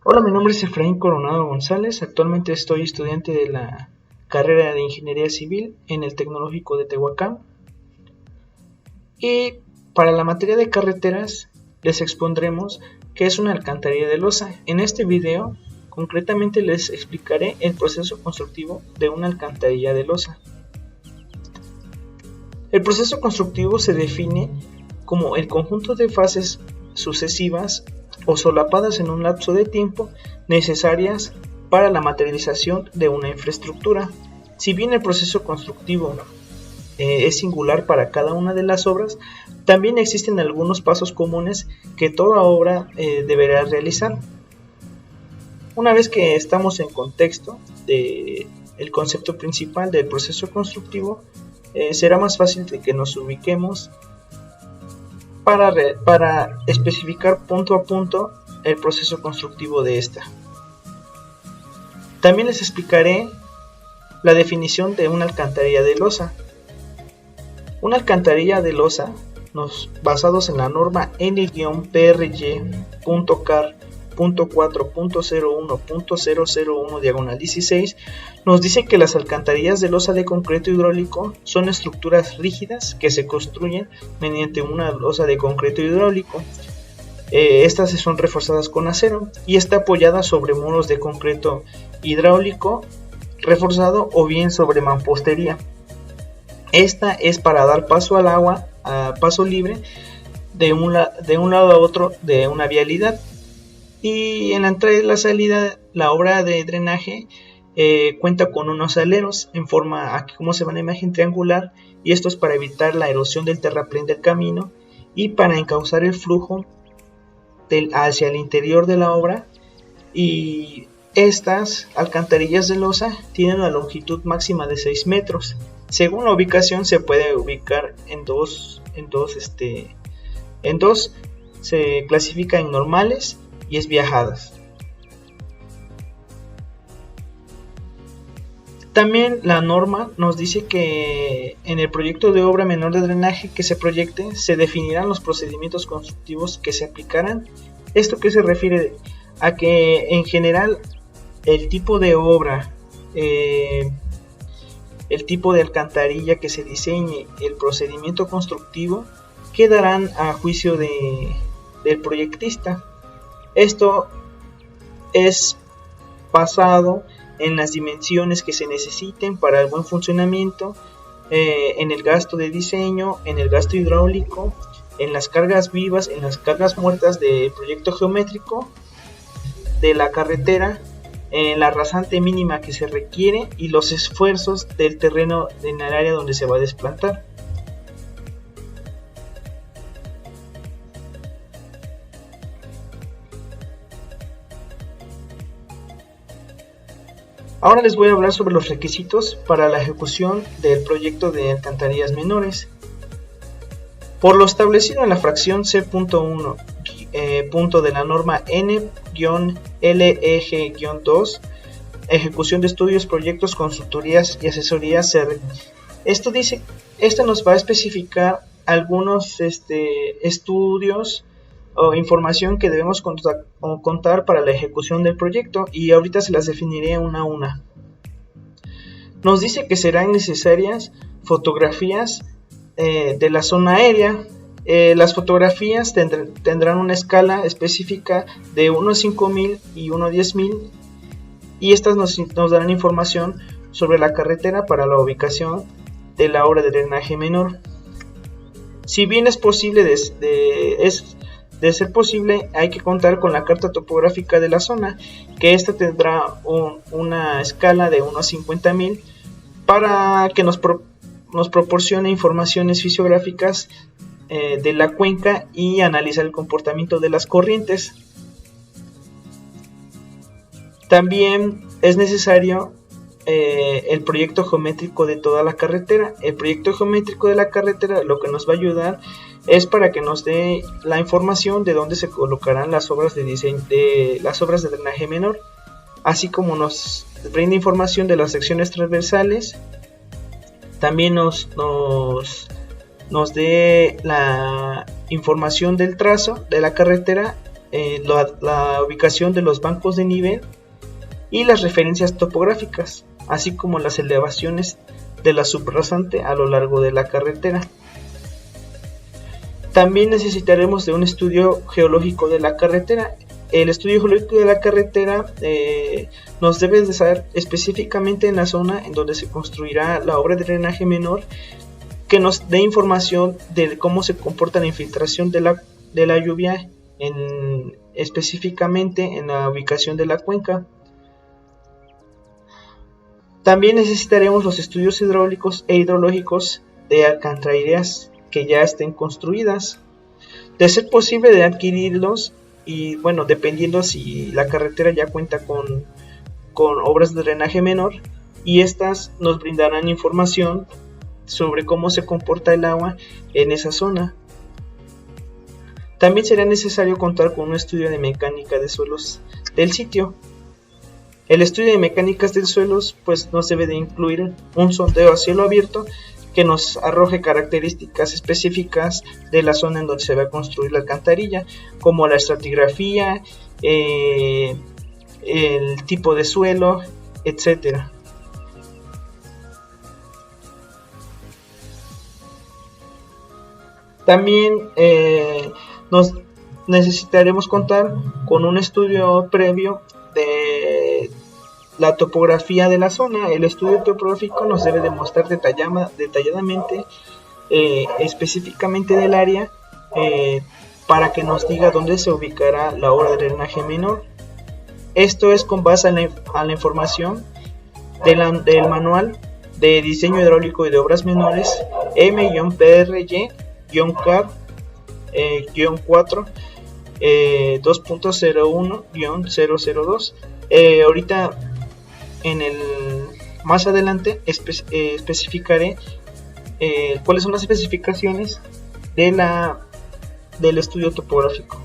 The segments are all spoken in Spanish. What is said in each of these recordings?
Hola, mi nombre es Efraín Coronado González. Actualmente estoy estudiante de la carrera de Ingeniería Civil en el Tecnológico de Tehuacán. Y para la materia de carreteras les expondremos qué es una alcantarilla de losa. En este video concretamente les explicaré el proceso constructivo de una alcantarilla de losa. El proceso constructivo se define como el conjunto de fases sucesivas o solapadas en un lapso de tiempo necesarias para la materialización de una infraestructura. Si bien el proceso constructivo es singular para cada una de las obras, también existen algunos pasos comunes que toda obra deberá realizar. Una vez que estamos en contexto del concepto principal del proceso constructivo, será más fácil de que nos ubiquemos para especificar punto a punto el proceso constructivo de esta. También les explicaré la definición de una alcantarilla de losa. Una alcantarilla de losa, basados en la norma N-PRY.CAR.4.01.001/16, nos dice que las alcantarillas de losa de concreto hidráulico son estructuras rígidas que se construyen mediante una losa de concreto hidráulico. Estas son reforzadas con acero y está apoyada sobre muros de concreto hidráulico reforzado o bien sobre mampostería. Esta es para dar paso al agua a paso libre de un lado a otro de una vialidad. Y en la entrada y la salida, la obra de drenaje cuenta con unos aleros en forma, aquí como se ve en la imagen, triangular, y esto es para evitar la erosión del terraplén del camino y para encauzar el flujo hacia el interior de la obra. Y estas alcantarillas de losa tienen una longitud máxima de 6 metros. Según la ubicación se puede ubicar en dos, se clasifica en normales y esviajadas. También la norma nos dice que en el proyecto de obra menor de drenaje que se proyecte se definirán los procedimientos constructivos que se aplicarán. Esto que se refiere a que en general el tipo de obra, el tipo de alcantarilla que se diseñe, el procedimiento constructivo quedarán a juicio del proyectista. Esto es basado en las dimensiones que se necesiten para el buen funcionamiento, en el gasto de diseño, en el gasto hidráulico, en las cargas vivas, en las cargas muertas del proyecto geométrico de la carretera, en la rasante mínima que se requiere y los esfuerzos del terreno en el área donde se va a desplantar. Ahora les voy a hablar sobre los requisitos para la ejecución del proyecto de alcantarillas menores. Por lo establecido en la fracción C.1 punto de la norma N-LEG-2, ejecución de estudios, proyectos, consultorías y asesorías, esto nos va a especificar algunos estudios o información que debemos contar para la ejecución del proyecto, y ahorita se las definiré una a una. Nos dice que serán necesarias fotografías de la zona aérea. Las fotografías tendrán una escala específica de 1 a 5000 y 1 a 10000, y estas nos darán información sobre la carretera para la ubicación de la obra de drenaje menor. Si bien es posible, de ser posible, hay que contar con la carta topográfica de la zona, que esta tendrá una escala de 1 a 50000 para que nos proporcione informaciones fisiográficas de la cuenca y analizar el comportamiento de las corrientes. También es necesario el proyecto geométrico de toda la carretera. El proyecto geométrico de la carretera lo que nos va a ayudar es para que nos dé la información de dónde se colocarán las obras de diseño, las obras de drenaje menor, así como nos brinda información de las secciones transversales. También nos dé la información del trazo de la carretera la ubicación de los bancos de nivel y las referencias topográficas, así como las elevaciones de la subrasante a lo largo de la carretera. También necesitaremos de un estudio geológico de la carretera. El estudio geológico de la carretera nos debe de saber específicamente en la zona en donde se construirá la obra de drenaje menor, que nos dé información de cómo se comporta la infiltración de la lluvia, específicamente en la ubicación de la cuenca. También necesitaremos los estudios hidráulicos e hidrológicos de alcantarillas que ya estén construidas. De ser posible de adquirirlos, y bueno, dependiendo si la carretera ya cuenta con obras de drenaje menor, y estas nos brindarán información sobre cómo se comporta el agua en esa zona. También será necesario contar con un estudio de mecánica de suelos del sitio. El estudio de mecánicas de suelos pues nos debe de incluir un sondeo a cielo abierto que nos arroje características específicas de la zona en donde se va a construir la alcantarilla, como la estratigrafía, el tipo de suelo, etcétera. También nos necesitaremos contar con un estudio previo de la topografía de la zona. El estudio topográfico nos debe demostrar detalladamente, específicamente del área, para que nos diga dónde se ubicará la obra de drenaje menor. Esto es con base a la información del manual de diseño hidráulico y de obras menores M-PRY-CAR-4 2.01-002. Ahorita más adelante especificaré cuáles son las especificaciones del estudio topográfico.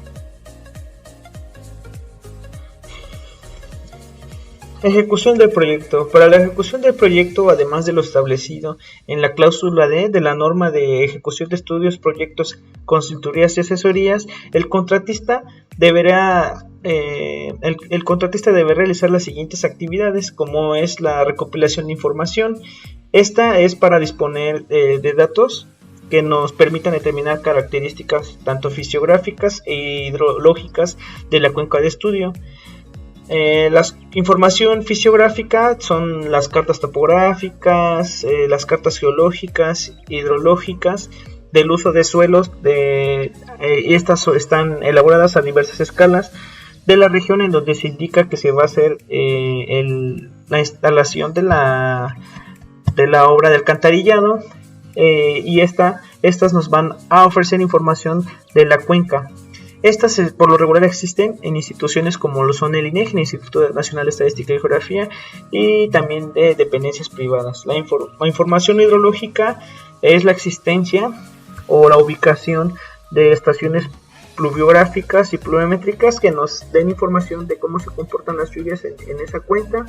Ejecución del proyecto. Para la ejecución del proyecto, además de lo establecido en la cláusula D de la norma de ejecución de estudios, proyectos, consultorías y asesorías, el contratista deberá realizar las siguientes actividades, como es la recopilación de información. Esta es para disponer de datos que nos permitan determinar características tanto fisiográficas e hidrológicas de la cuenca de estudio. La información fisiográfica son las cartas topográficas, las cartas geológicas, hidrológicas, del uso de suelos, y estas están elaboradas a diversas escalas de la región en donde se indica que se va a hacer la instalación de la obra de alcantarillado, y estas nos van a ofrecer información de la cuenca. Estas por lo regular existen en instituciones como lo son el INEGI, el Instituto Nacional de Estadística y Geografía, y también de dependencias privadas. La información hidrológica es la existencia o la ubicación de estaciones pluviográficas y pluviométricas que nos den información de cómo se comportan las lluvias en esa cuenca,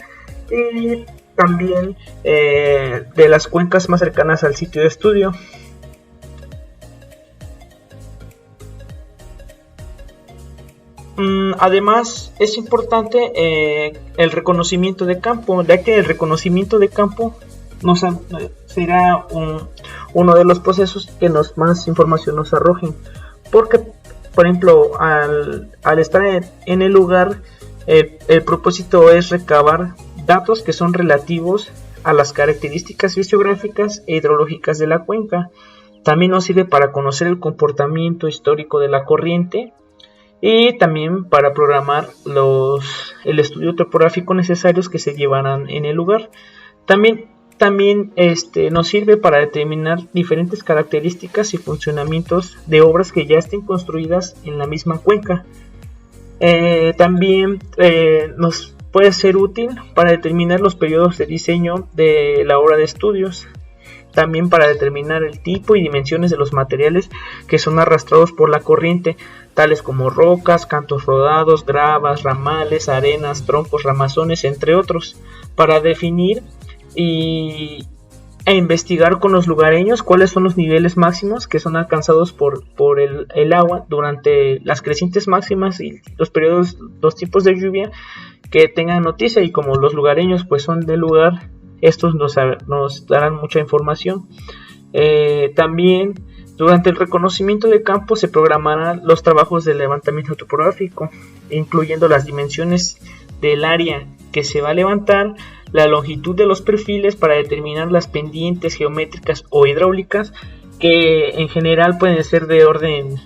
y también de las cuencas más cercanas al sitio de estudio. Además es importante el reconocimiento de campo, ya que el reconocimiento de campo será uno de los procesos que más información nos arrojen, porque por ejemplo al estar en el lugar, el propósito es recabar datos que son relativos a las características fisiográficas e hidrológicas de la cuenca. También nos sirve para conocer el comportamiento histórico de la corriente, y también para programar el estudio topográfico necesarios que se llevarán en el lugar. También nos sirve para determinar diferentes características y funcionamientos de obras que ya estén construidas en la misma cuenca. También nos puede ser útil para determinar los periodos de diseño de la obra de estudios. También para determinar el tipo y dimensiones de los materiales que son arrastrados por la corriente, tales como rocas, cantos rodados, gravas, ramales, arenas, troncos, ramazones, entre otros, para definir y e investigar con los lugareños cuáles son los niveles máximos que son alcanzados por el agua durante las crecientes máximas y los tipos de lluvia que tengan noticia, y como los lugareños pues son del lugar, estos nos darán mucha información. También durante el reconocimiento de campo se programarán los trabajos de levantamiento topográfico, incluyendo las dimensiones del área que se va a levantar, la longitud de los perfiles para determinar las pendientes geométricas o hidráulicas, que en general pueden ser de orden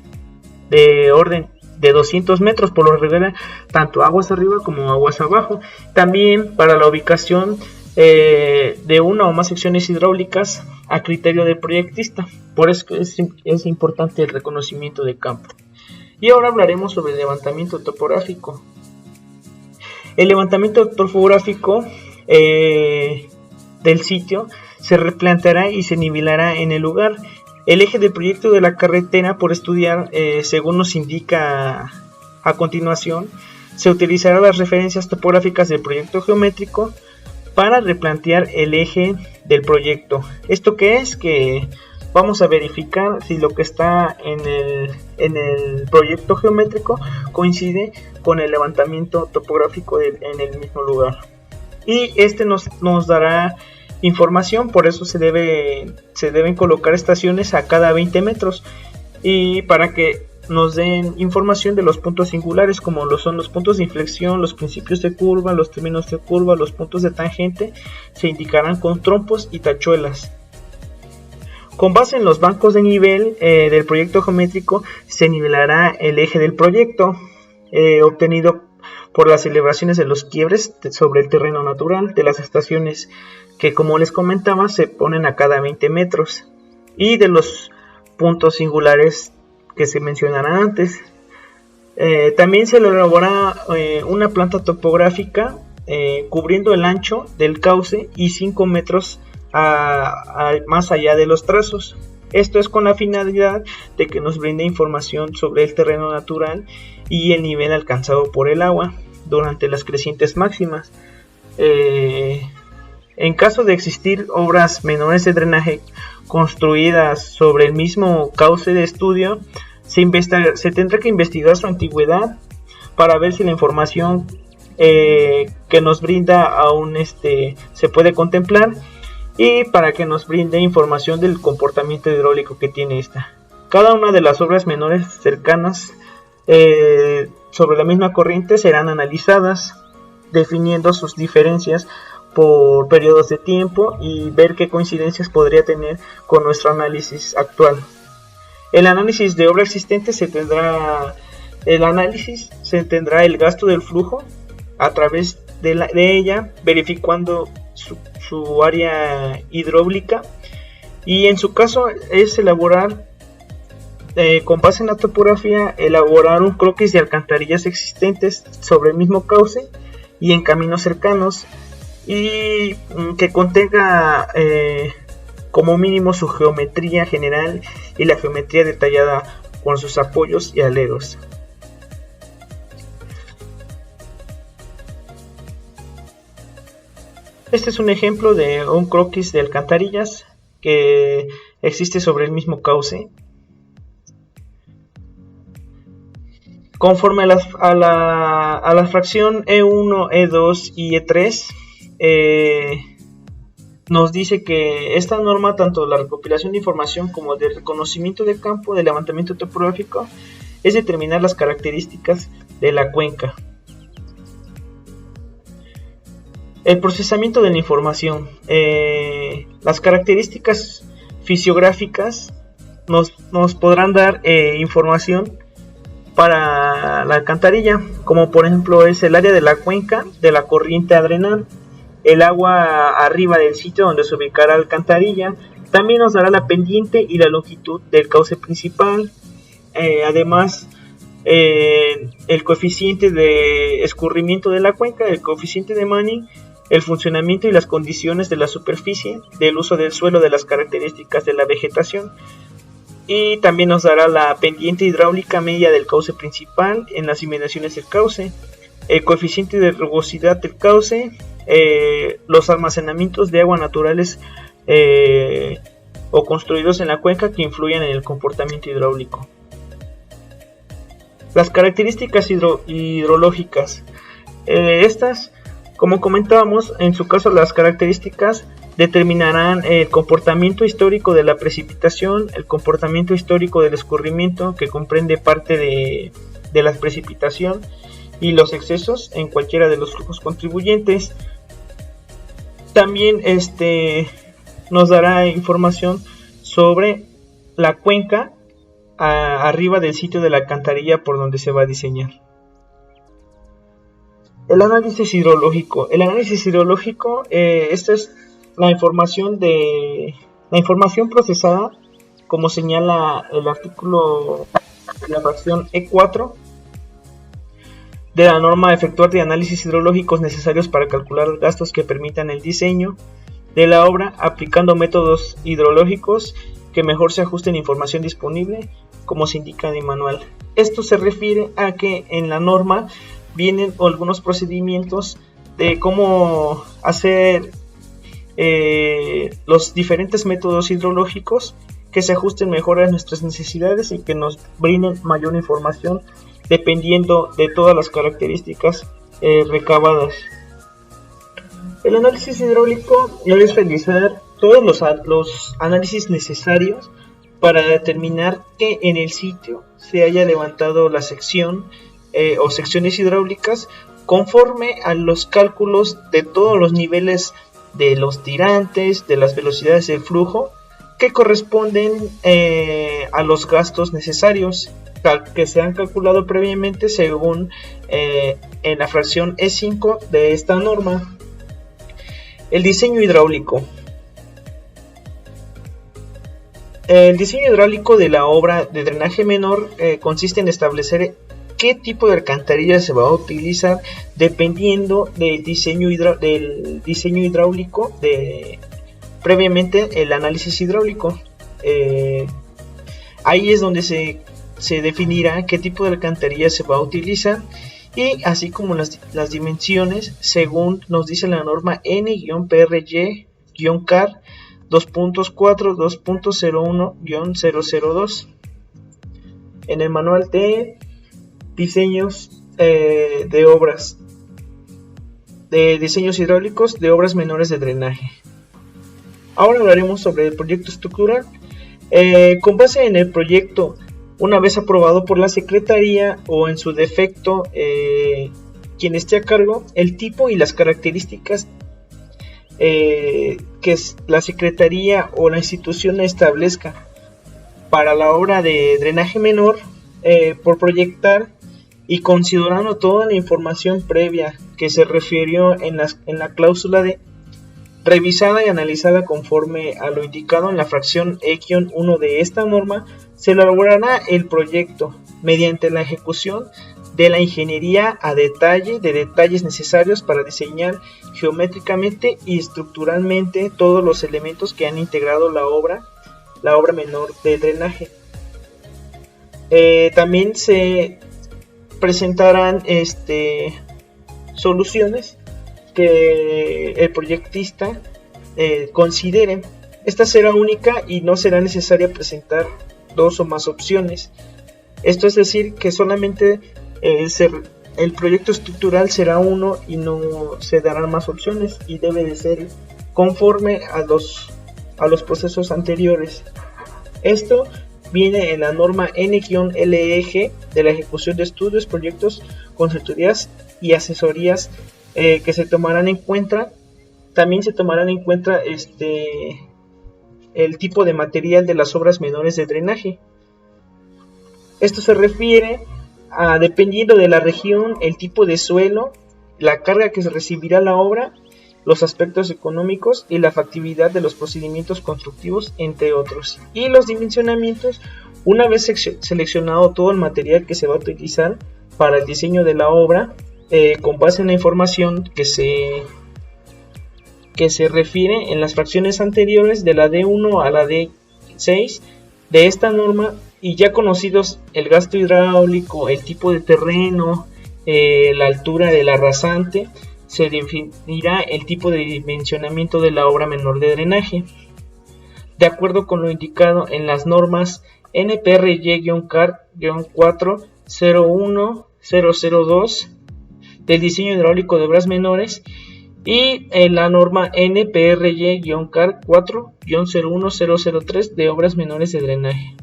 de 200 metros por lo regular, tanto aguas arriba como aguas abajo. También para la ubicación de una o más secciones hidráulicas a criterio del proyectista. Por eso es importante el reconocimiento de campo. Y ahora hablaremos sobre el levantamiento topográfico. El levantamiento topográfico del sitio se replanteará y se nivelará en el lugar. El eje del proyecto de la carretera por estudiar, según nos indica a continuación, se utilizarán las referencias topográficas del proyecto geométrico para replantear el eje del proyecto. ¿Esto qué es? Que vamos a verificar si lo que está en el proyecto geométrico coincide con el levantamiento topográfico en el mismo lugar. Y este nos dará información, por eso se deben colocar estaciones a cada 20 metros y para que nos den información de los puntos singulares, como lo son los puntos de inflexión, los principios de curva, los términos de curva, los puntos de tangente, se indicarán con trompos y tachuelas. Con base en los bancos de nivel del proyecto geométrico se nivelará el eje del proyecto, obtenido por las elevaciones de los quiebres sobre el terreno natural de las estaciones, que como les comentaba se ponen a cada 20 metros, y de los puntos singulares que se mencionarán antes. También se elaborará una planta topográfica cubriendo el ancho del cauce y 5 metros más allá de los trazos. Esto es con la finalidad de que nos brinde información sobre el terreno natural y el nivel alcanzado por el agua durante las crecientes máximas. En caso de existir obras menores de drenaje construidas sobre el mismo cauce de estudio, se tendrá que investigar su antigüedad para ver si la información que nos brinda aún se puede contemplar, y para que nos brinde información del comportamiento hidráulico que tiene esta. Cada una de las obras menores cercanas sobre la misma corriente serán analizadas, definiendo sus diferencias por periodos de tiempo y ver qué coincidencias podría tener con nuestro análisis actual. El análisis de obra existente se tendrá el gasto del flujo a través de ella, verificando su área hidráulica, y en su caso es elaborar, con base en la topografía, elaborar un croquis de alcantarillas existentes sobre el mismo cauce y en caminos cercanos, y que contenga como mínimo su geometría general y la geometría detallada con sus apoyos y aleros. Este es un ejemplo de un croquis de alcantarillas que existe sobre el mismo cauce. Conforme a la fracción E1, E2 y E3, nos dice que esta norma, tanto la recopilación de información como de reconocimiento de campo, de levantamiento topográfico, es determinar las características de la cuenca. El procesamiento de la información. Las características fisiográficas nos podrán dar información para la alcantarilla, como por ejemplo es el área de la cuenca de la corriente a drenar, el agua arriba del sitio donde se ubicará la alcantarilla. También nos dará la pendiente y la longitud del cauce principal. Además, el coeficiente de escurrimiento de la cuenca, el coeficiente de Manning, el funcionamiento y las condiciones de la superficie, del uso del suelo, de las características de la vegetación. Y también nos dará la pendiente hidráulica media del cauce principal en las inmediaciones del cauce, el coeficiente de rugosidad del cauce, los almacenamientos de agua naturales o construidos en la cuenca que influyen en el comportamiento hidráulico. Las características hidrológicas. Estas, como comentábamos, en su caso las características determinarán el comportamiento histórico de la precipitación, el comportamiento histórico del escurrimiento, que comprende parte de la precipitación, y los excesos en cualquiera de los flujos contribuyentes. También nos dará información sobre la cuenca arriba del sitio de la alcantarilla por donde se va a diseñar. El análisis hidrológico. Esta es la información procesada, como señala el artículo de la fracción E4 de la norma efectuar de análisis hidrológicos necesarios para calcular los gastos que permitan el diseño de la obra, aplicando métodos hidrológicos que mejor se ajusten a información disponible, como se indica en el manual. Esto se refiere a que en la norma vienen algunos procedimientos de cómo hacer los diferentes métodos hidrológicos que se ajusten mejor a nuestras necesidades y que nos brinden mayor información dependiendo de todas las características recabadas. El análisis hidráulico debe realizar todos los análisis necesarios para determinar que en el sitio se haya levantado la sección o secciones hidráulicas conforme a los cálculos de todos los niveles de los tirantes, de las velocidades de flujo que corresponden a los gastos necesarios que se han calculado previamente según en la fracción E5 de esta norma. El diseño hidráulico. El diseño hidráulico de la obra de drenaje menor consiste en establecer qué tipo de alcantarilla se va a utilizar dependiendo del diseño hidráulico previamente el análisis hidráulico. Ahí es donde se definirá qué tipo de alcantarilla se va a utilizar, y así como las dimensiones según nos dice la norma N-PRY-CAR 2.4.2.01-002 en el manual de diseños de obras de diseños hidráulicos de obras menores de drenaje. Ahora hablaremos sobre el proyecto estructural. Con base en el proyecto, una vez aprobado por la Secretaría o en su defecto quien esté a cargo, el tipo y las características que la Secretaría o la institución establezca para la obra de drenaje menor por proyectar, y considerando toda la información previa que se refirió en la cláusula D, revisada y analizada conforme a lo indicado en la fracción E-1 de esta norma, se elaborará el proyecto mediante la ejecución de la ingeniería a detalle de detalles necesarios para diseñar geométricamente y estructuralmente todos los elementos que han integrado la obra menor de drenaje. También se presentarán soluciones que el proyectista considere. Esta será única y no será necesaria presentar dos o más opciones. Esto es decir, que solamente el proyecto estructural será uno y no se darán más opciones, y debe de ser conforme a los procesos anteriores. Esto viene en la norma N-LEG de la ejecución de estudios, proyectos, consultorías y asesorías que se tomarán en cuenta. También se tomarán en cuenta el tipo de material de las obras menores de drenaje. Esto se refiere a, dependiendo de la región, el tipo de suelo, la carga que se recibirá la obra, los aspectos económicos y la factibilidad de los procedimientos constructivos, entre otros. Y los dimensionamientos, una vez seleccionado todo el material que se va a utilizar para el diseño de la obra, con base en la información que se refiere en las fracciones anteriores de la D1 a la D6 de esta norma, y ya conocidos el gasto hidráulico, el tipo de terreno, la altura de la rasante, se definirá el tipo de dimensionamiento de la obra menor de drenaje. de acuerdo con lo indicado en las normas NPRY-CAR-401-002 del diseño hidráulico de obras menores y en la norma NPRY-CAR-4-01003 de obras menores de drenaje.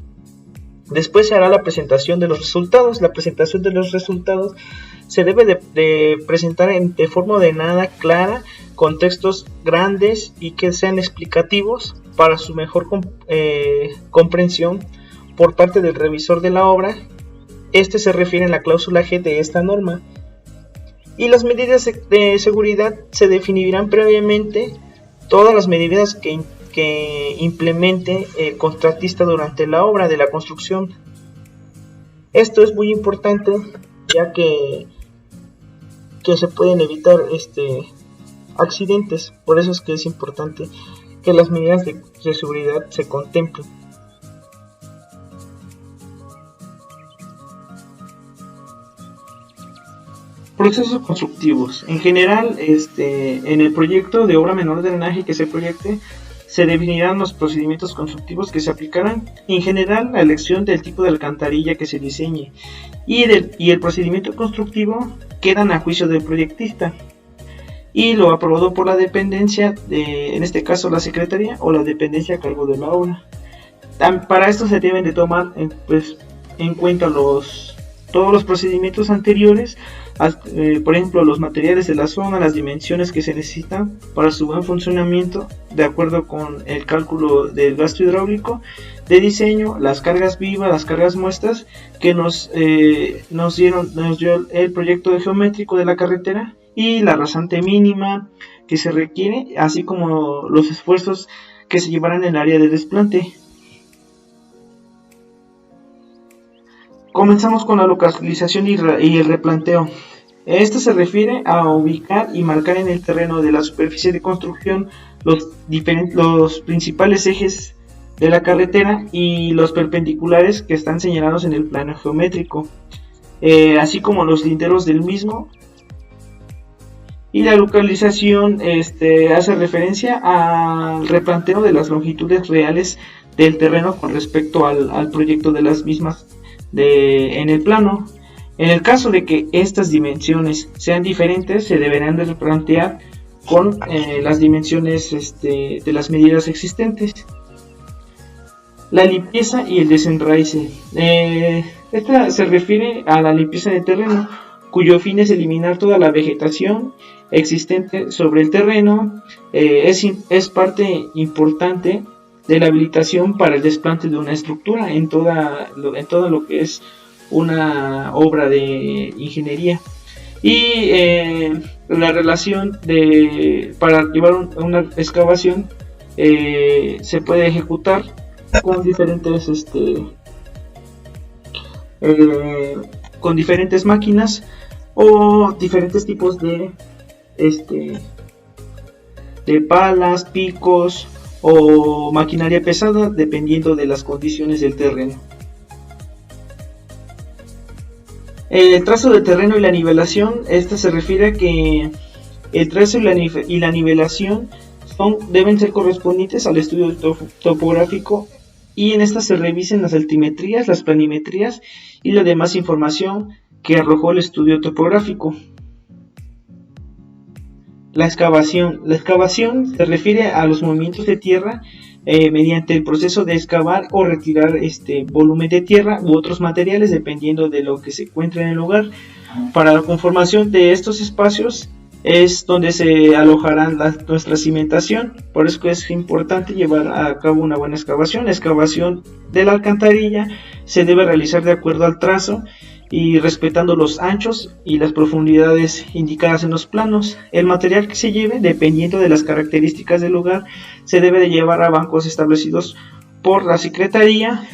Después se hará la presentación de los resultados. La presentación de los resultados se debe de presentar de forma ordenada, clara, con textos grandes y que sean explicativos para su mejor comprensión por parte del revisor de la obra. Este se refiere en la cláusula G de esta norma. Y las medidas de seguridad se definirán previamente todas las medidas que implemente el contratista durante la obra de la construcción. Esto es muy importante, ya que se pueden evitar accidentes. Por eso es que es importante que las medidas de seguridad se contemplen. Procesos constructivos. En general, en el proyecto de obra menor de drenaje que se proyecte, se definirán los procedimientos constructivos que se aplicarán. En general, la elección del tipo de alcantarilla que se diseñe y el procedimiento constructivo quedan a juicio del proyectista y lo aprobado por la dependencia, en este caso la secretaría o la dependencia a cargo de la obra. Para esto se deben de tomar en cuenta todos los procedimientos anteriores, por ejemplo los materiales de la zona, las dimensiones que se necesitan para su buen funcionamiento de acuerdo con el cálculo del gasto hidráulico de diseño, las cargas vivas, las cargas muestras que nos dio el proyecto geométrico de la carretera y la rasante mínima que se requiere, así como los esfuerzos que se llevarán en el área de desplante. Comenzamos con la localización y el replanteo. Esto se refiere a ubicar y marcar en el terreno de la superficie de construcción los principales ejes de la carretera y los perpendiculares que están señalados en el plano geométrico, así como los linderos del mismo. Y la localización hace referencia al replanteo de las longitudes reales del terreno con respecto al proyecto de las mismas en el plano. En el caso de que estas dimensiones sean diferentes, se deberán de replantear con las dimensiones de las medidas existentes. La limpieza y el desenraice. Esta se refiere a la limpieza del terreno, cuyo fin es eliminar toda la vegetación existente sobre el terreno. Es parte importante de la habilitación para el desplante de una estructura en todo lo que es una obra de ingeniería. Y la relación para llevar una excavación se puede ejecutar con diferentes máquinas o diferentes tipos de palas, picos o maquinaria pesada, dependiendo de las condiciones del terreno. El trazo de terreno y la nivelación. Esta se refiere a que el trazo y la nivelación deben ser correspondientes al estudio topográfico, y en esta se revisen las altimetrías, las planimetrías y la demás información que arrojó el estudio topográfico. La excavación. La excavación se refiere a los movimientos de tierra mediante el proceso de excavar o retirar volumen de tierra u otros materiales, dependiendo de lo que se encuentre en el lugar. Para la conformación de estos espacios es donde se alojarán nuestra cimentación. Por eso es importante llevar a cabo una buena excavación. La excavación de la alcantarilla se debe realizar de acuerdo al trazo y respetando los anchos y las profundidades indicadas en los planos. El material que se lleve, dependiendo de las características del lugar, se debe de llevar a bancos establecidos por la secretaría,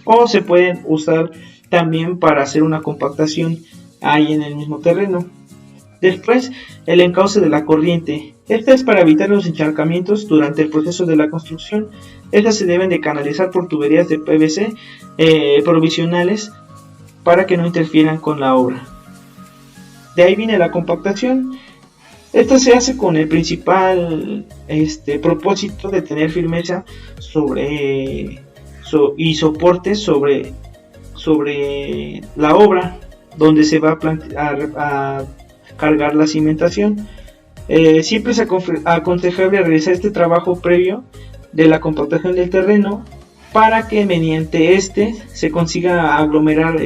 o se pueden usar también para hacer una compactación ahí en el mismo terreno. Después, el encauce de la corriente. Este es para evitar los encharcamientos durante el proceso de la construcción. Estas se deben de canalizar por tuberías de PVC provisionales para que no interfieran con la obra. De ahí viene la compactación. Esto se hace con el principal propósito de tener firmeza y soporte sobre la obra donde se va a cargar la cimentación. Siempre es aconsejable realizar este trabajo previo de la compactación del terreno para que mediante se consiga aglomerar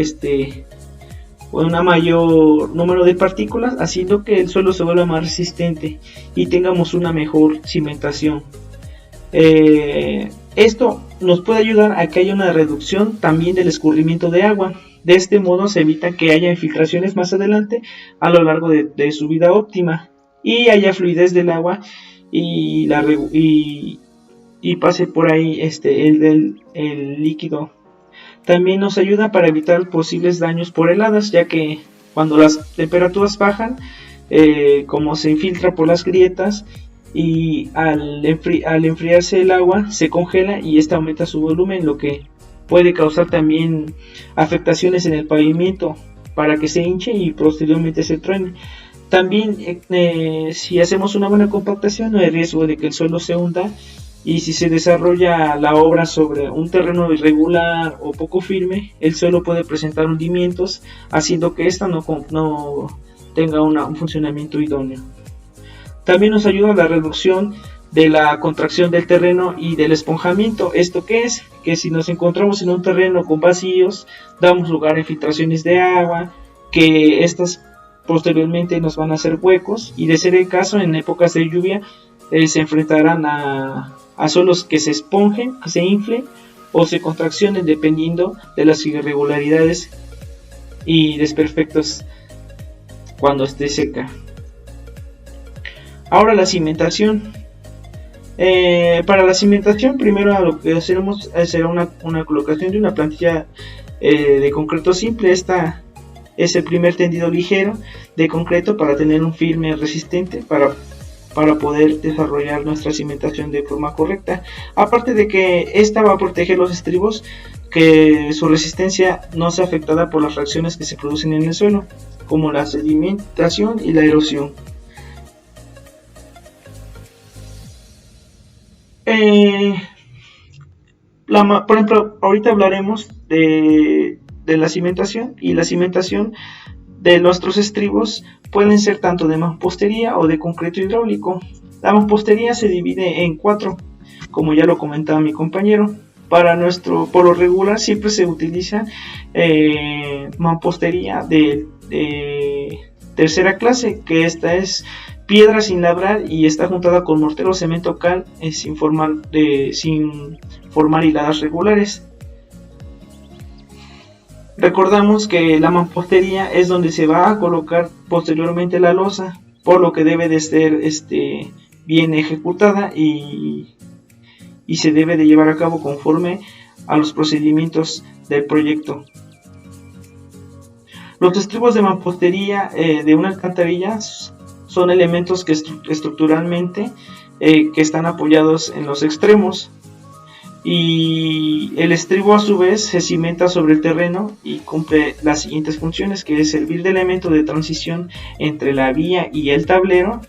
un mayor número de partículas, haciendo que el suelo se vuelva más resistente y tengamos una mejor cimentación. Esto nos puede ayudar a que haya una reducción también del escurrimiento de agua. De este modo se evita que haya infiltraciones más adelante a lo largo de su vida óptima y haya fluidez del agua y pase por ahí el líquido. También nos ayuda para evitar posibles daños por heladas, ya que cuando las temperaturas bajan, como se infiltra por las grietas y al enfriarse el agua se congela y esta aumenta su volumen, lo que puede causar también afectaciones en el pavimento para que se hinche y posteriormente se truene. También si hacemos una buena compactación no hay riesgo de que el suelo se hunda, y si se desarrolla la obra sobre un terreno irregular o poco firme, el suelo puede presentar hundimientos, haciendo que ésta no tenga un funcionamiento idóneo. También nos ayuda a la reducción de la contracción del terreno y del esponjamiento. ¿Esto qué es? Que si nos encontramos en un terreno con vacíos, damos lugar a infiltraciones de agua, que estas posteriormente nos van a hacer huecos, y de ser el caso en épocas de lluvia se enfrentarán a suelos que se esponjen, que se inflen o se contraccionen dependiendo de las irregularidades y desperfectos cuando esté seca. Ahora la cimentación. Para la cimentación primero lo que haremos será una colocación de una plantilla de concreto simple. Esta es el primer tendido ligero de concreto para tener un firme resistente para poder desarrollar nuestra cimentación de forma correcta. Aparte de que esta va a proteger los estribos, que su resistencia no sea afectada por las reacciones que se producen en el suelo, como la sedimentación y la erosión. Por ejemplo, ahorita hablaremos de la cimentación, y la cimentación de nuestros estribos pueden ser tanto de mampostería o de concreto hidráulico. La mampostería se divide en 4, como ya lo comentaba mi compañero. Por lo regular siempre se utiliza mampostería de tercera clase, que esta es piedra sin labrar y está juntada con mortero, cemento, cal, sin formar hiladas regulares. Recordamos que la mampostería es donde se va a colocar posteriormente la losa, por lo que debe de ser bien ejecutada y se debe de llevar a cabo conforme a los procedimientos del proyecto. Los estribos de mampostería de una alcantarilla son elementos que estructuralmente que están apoyados en los extremos, y el estribo a su vez se cimenta sobre el terreno y cumple las siguientes funciones, que es servir de elemento de transición entre la vía y el tablero,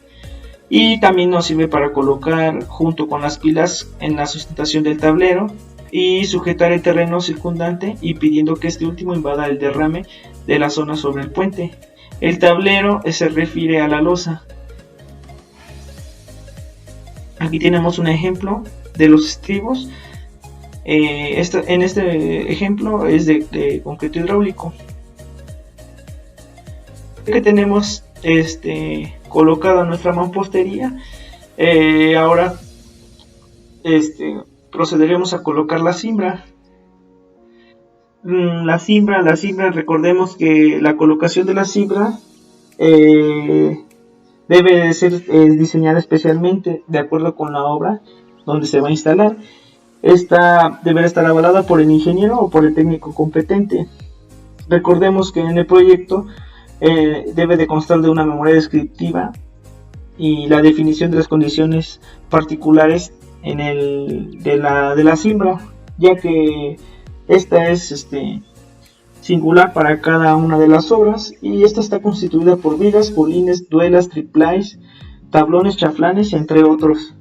y también nos sirve para colocar junto con las pilas en la sustentación del tablero y sujetar el terreno circundante, impidiendo que este último invada el derrame de la zona sobre el puente. El tablero se refiere a la losa. Aquí tenemos un ejemplo de los estribos. En este ejemplo es de concreto hidráulico. Que tenemos colocada nuestra mampostería, ahora procederemos a colocar la cimbra. La cimbra, recordemos que la colocación de la cimbra debe de ser diseñada especialmente de acuerdo con la obra donde se va a instalar. Esta deberá estar avalada por el ingeniero o por el técnico competente. Recordemos que en el proyecto debe de constar de una memoria descriptiva y la definición de las condiciones particulares de la cimbra, ya que esta es singular para cada una de las obras, y esta está constituida por vigas, polines, duelas, triplais, tablones, chaflanes, entre otros.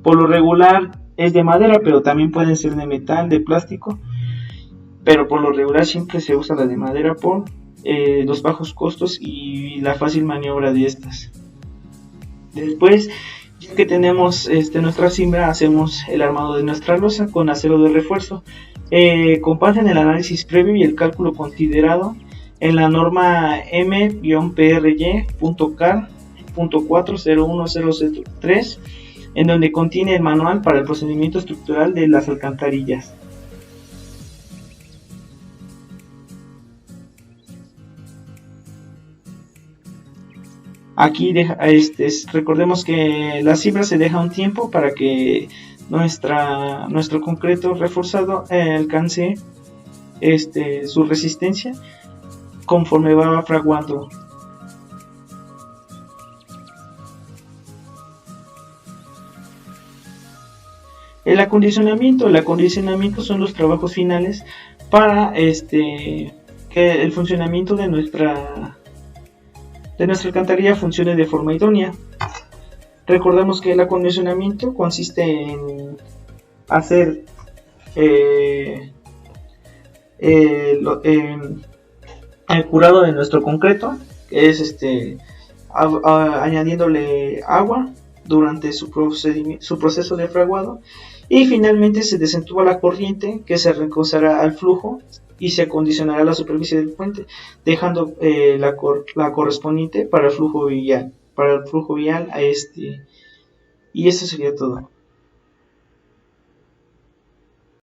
Por lo regular es de madera, pero también pueden ser de metal, de plástico, pero por lo regular siempre se usa la de madera por los bajos costos y la fácil maniobra de estas. Después, ya que tenemos nuestra cimbra, hacemos el armado de nuestra losa con acero de refuerzo. Con base en el análisis previo y el cálculo considerado en la norma M-PRY.CAR.40103, en donde contiene el manual para el procedimiento estructural de las alcantarillas. Aquí recordemos que la cimbra se deja un tiempo para que nuestro concreto reforzado alcance su resistencia conforme va fraguando. El acondicionamiento son los trabajos finales para que el funcionamiento de nuestra alcantarilla funcione de forma idónea. Recordemos que el acondicionamiento consiste en hacer el curado de nuestro concreto, que es añadiéndole agua durante su proceso de fraguado, y finalmente se desentuba la corriente, que se recausará al flujo y se acondicionará la superficie del puente, dejando la correspondiente para el flujo vial, y eso sería todo.